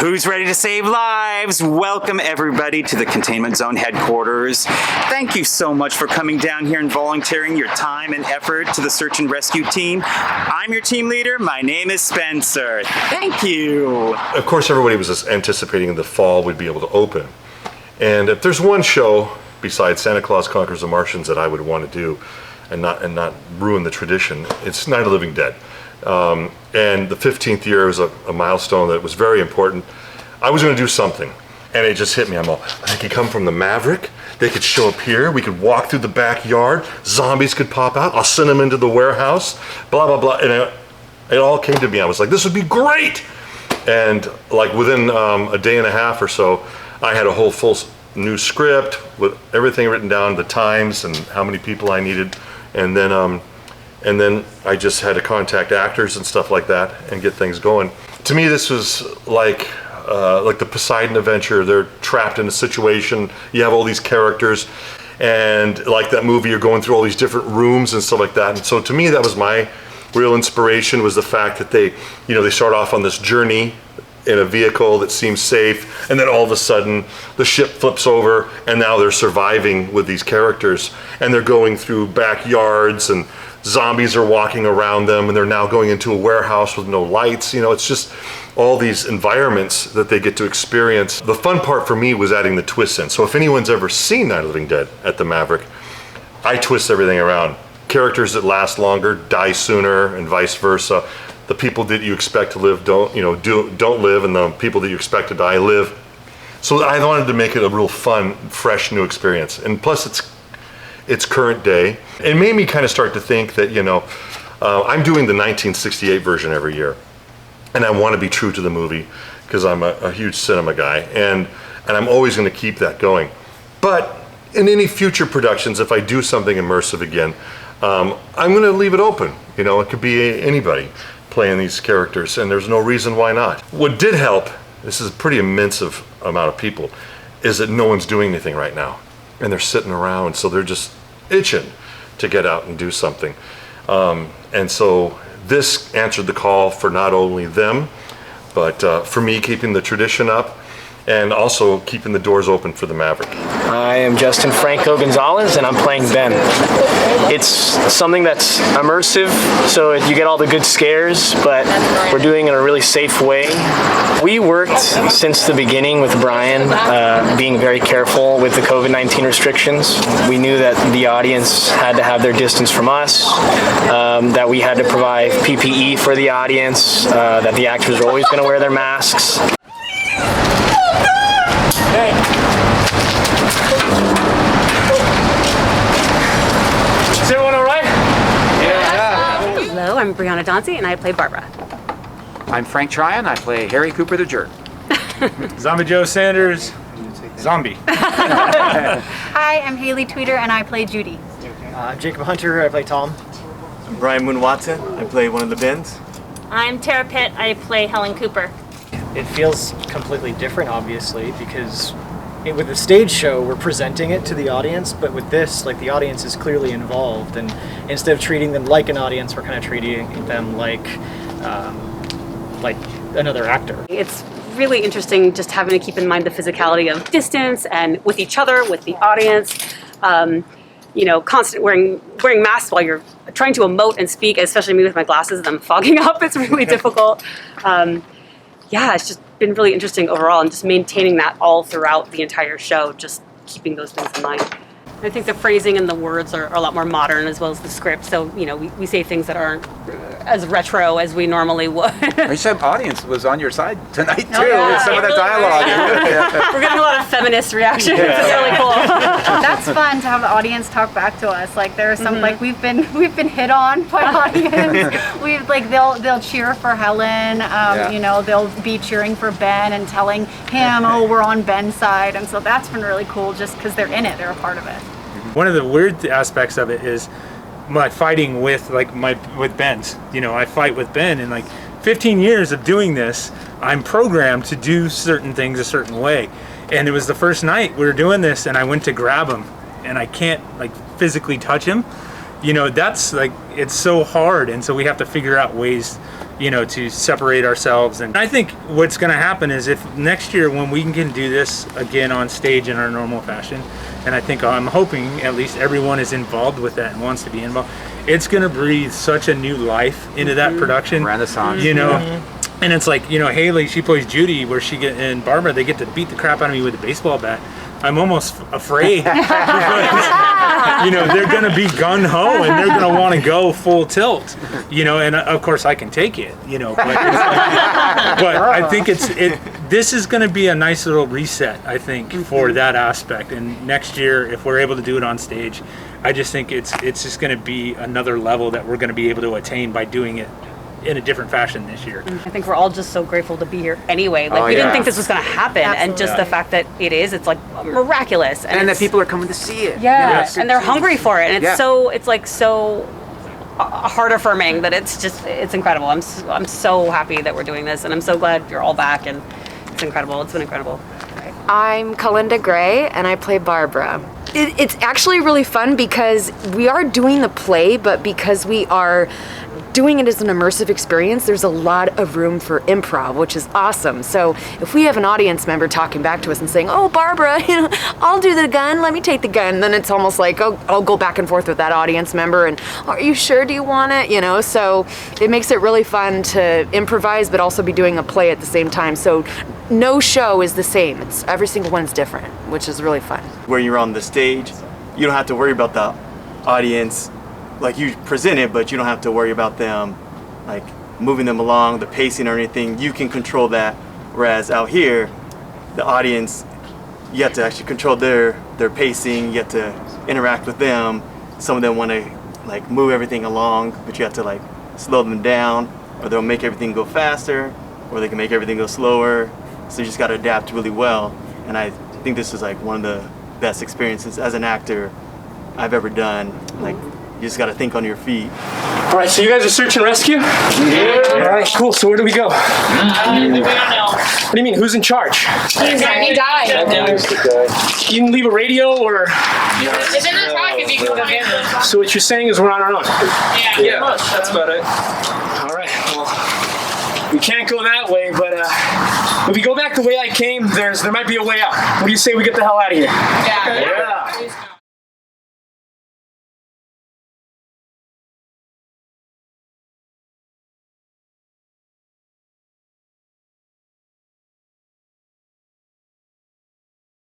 Who's ready to save lives? Welcome everybody to the Containment Zone headquarters. Thank you so much for coming down here and volunteering your time and effort to the search and rescue team. I'm your team leader. My name is Spencer. Thank you. Of course, everybody was anticipating in the fall we'd be able to open. And if there's one show besides Santa Claus Conquers the Martians that I would want to do and not ruin the tradition, it's Night of the Living Dead. And the 15th year was a milestone that was very important. I was going to do something, and it just hit me. They could come from the Maverick, they could show up here, we could walk through the backyard, zombies could pop out, I'll send them into the warehouse, blah, blah, blah. And it all came to me. I was like, this would be great! And like within a day and a half or so, I had a whole full new script with everything written down, the times and how many people I needed. And then I just had to contact actors and stuff like that and get things going. To me, this was like the Poseidon adventure. They're trapped in a situation. You have all these characters, and like that movie, you're going through all these different rooms and stuff like that. And so to me, that was my real inspiration, was the fact that they start off on this journey in a vehicle that seems safe, and then all of a sudden the ship flips over and now they're surviving with these characters, and they're going through backyards and zombies are walking around them, and they're now going into a warehouse with no lights. It's just all these environments that they get to experience. The fun part for me was adding the twists in. So if anyone's ever seen Night of the Living Dead at the Maverick, I twist everything around. Characters that last longer die sooner, and vice versa. The people that you expect to live don't live, and the people that you expect to die live. So I wanted to make it a real fun, fresh, new experience. And plus it's current day. It made me kind of start to think that, I'm doing the 1968 version every year. And I want to be true to the movie because I'm a huge cinema guy. And I'm always going to keep that going. But in any future productions, if I do something immersive again, I'm going to leave it open. It could be anybody playing these characters, and there's no reason why not. What did help, this is a pretty immense amount of people, is that no one's doing anything right now. And they're sitting around, so they're just itching to get out and do something. And so this answered the call for not only them, but for me, keeping the tradition up, and also keeping the doors open for the Maverick. I am Justin Franco Gonzalez, and I'm playing Ben. It's something that's immersive, so you get all the good scares, but we're doing it in a really safe way. We worked since the beginning with Brian, being very careful with the COVID-19 restrictions. We knew that the audience had to have their distance from us, that we had to provide PPE for the audience, that the actors are always going to wear their masks. Hey. Is everyone all right? Yeah. Hello, I'm Brianna Dauncey, and I play Barbara. I'm Frank Tryon. I play Harry Cooper the Jerk. Zombie Joe Sanders. Zombie. Hi, I'm Haley Tweeter, and I play Judy. I'm Jacob Hunter. I play Tom. I'm Brian Moon Watson. I play one of the Bens. I'm Tara Pitt. I play Helen Cooper. It feels completely different, obviously, because with the stage show, we're presenting it to the audience, but with this, the audience is clearly involved, and instead of treating them like an audience, we're kind of treating them like another actor. It's really interesting just having to keep in mind the physicality of distance and with each other, with the audience. Constant wearing masks while you're trying to emote and speak, especially me with my glasses and I'm fogging up. It's really difficult. It's just been really interesting overall, and just maintaining that all throughout the entire show, just keeping those things in mind. I think the phrasing and the words are a lot more modern, as well as the script. So, we say things that aren't as retro as we normally would. I said audience was on your side tonight, too, with some of the dialogue. We're getting a lot of feminist reactions. Yeah. It's really cool. That's fun to have the audience talk back to us. There are some, we've been hit on by audience. They'll cheer for Helen. They'll be cheering for Ben and telling him, oh, we're on Ben's side. And so that's been really cool, just because they're in it. They're a part of it. One of the weird aspects of it is my fighting with Ben's. I fight with Ben, and 15 years of doing this, I'm programmed to do certain things a certain way. And it was the first night we were doing this, and I went to grab him, and I can't physically touch him. That's it's so hard, and so we have to figure out ways to separate ourselves. And I think what's going to happen is if next year when we can do this again on stage in our normal fashion, and I'm hoping at least everyone is involved with that and wants to be involved, it's going to breathe such a new life into that production. Renaissance. And it's like, Haley, she plays Judy, where and Barbara, they get to beat the crap out of me with a baseball bat. I'm almost afraid because, they're going to be gung-ho and they're going to want to go full tilt, and of course I can take it, but, but I think this is going to be a nice little reset, I think, for that aspect. And next year, if we're able to do it on stage, I just think it's just going to be another level that we're going to be able to attain by doing it in a different fashion this year. I think we're all just so grateful to be here anyway. We didn't think this was going to happen, and just the fact that it's like miraculous, and that people are coming to see it. And they're hungry for it, and it's so heart affirming that it's incredible. I'm so happy that we're doing this, and I'm so glad you're all back, and it's incredible. It's been incredible. I'm Kalinda Gray, and I play Barbara. It's actually really fun because we are doing the play, but because we are doing it as an immersive experience, there's a lot of room for improv, which is awesome. So if we have an audience member talking back to us and saying, "Oh, Barbara, I'll do the gun, let me take the gun," then it's almost like, oh, I'll go back and forth with that audience member and, "Are you sure? Do you want it?" So it makes it really fun to improvise, but also be doing a play at the same time. So no show is the same. Every single one's different, which is really fun. Where you're on the stage, you don't have to worry about the audience. Like, you present it, but you don't have to worry about them like moving them along, the pacing or anything. You can control that. Whereas out here, the audience, you have to actually control their pacing. You have to interact with them. Some of them want to like move everything along, but you have to like slow them down, or they'll make everything go faster, or they can make everything go slower. So you just got to adapt really well. And I think this is like one of the best experiences as an actor I've ever done. Like, you just got to think on your feet. All right, so you guys are search and rescue? Yeah. All right, cool. So where do we go? We don't know. What do you mean? Who's in charge? He died. You can leave a radio or... It's in the truck if you can come in. So what you're saying is we're on our own? Yeah. That's about it. All right, well, we can't go that way, but if we go back the way I came, there might be a way out. What do you say we get the hell out of here? Yeah.